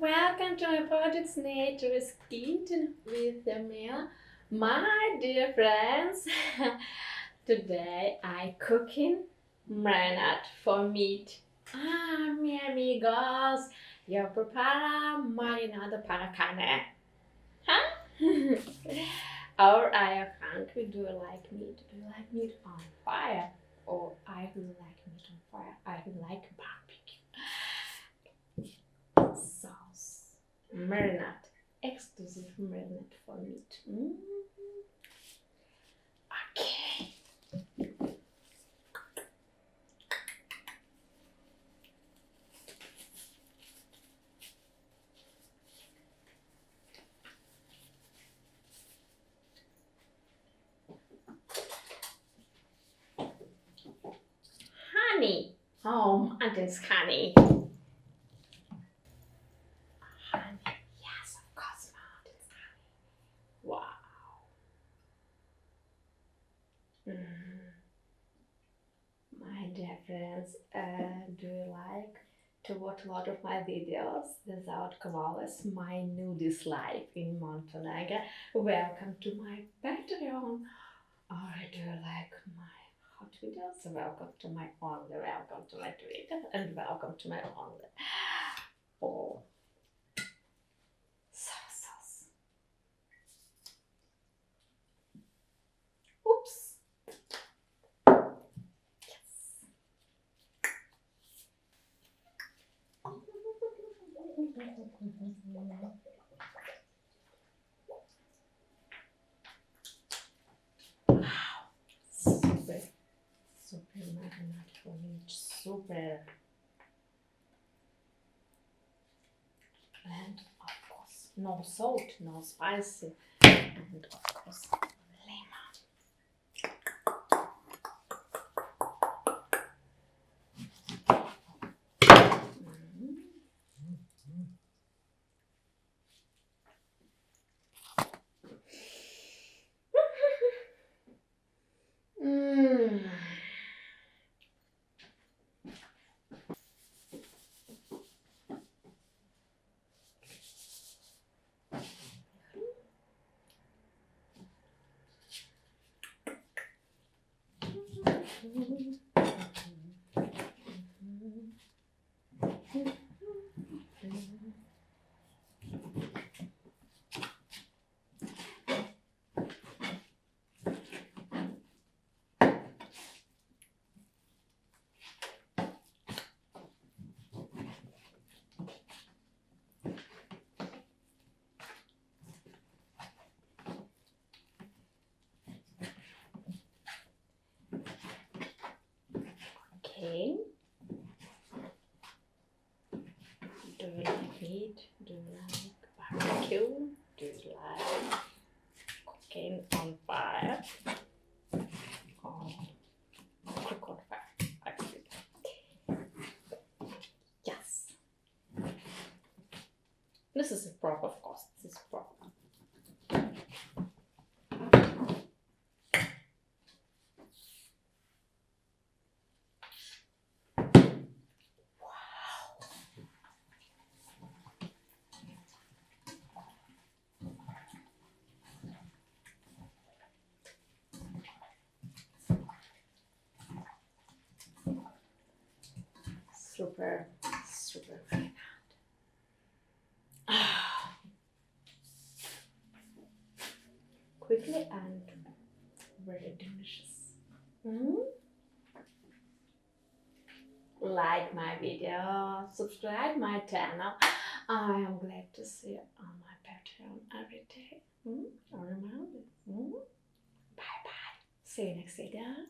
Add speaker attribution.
Speaker 1: Welcome to my project Naturist Eating with Mila. My dear friends, today I cooking marinade for meat. Mi amigos, yo prepara marinade para carne. Huh? Or are you hungry? Do you like meat? Do you like meat on fire? Or I really like meat on fire. I really like barbecue. Sauce. Marinade. Exclusive marinade for meat. Okay. Honey. Oh, and it's honey. Honey. Yes, of course not. It's honey. Wow. My dear friends, do you like to watch a lot of my videos without clothes? My nudist life in Montenegro. Welcome to my Patreon. Or do you like my hot videos? Welcome to my only. Welcome to my Twitter and welcome to my only. Oh, sauce. Oops. Wow, super marinade for me, super. And of course, no salt, no spicy, and of course, lemon. Okay. Do you like meat? Do you like barbecue? Do you like cooking on fire? Or cook on fire, actually. Yes. This is a prop, of course. This is a prop. Super marinade. Quickly and very delicious. Like my video, subscribe my channel. I am glad to see you on my Patreon every day. Remember. Bye bye. See you next video.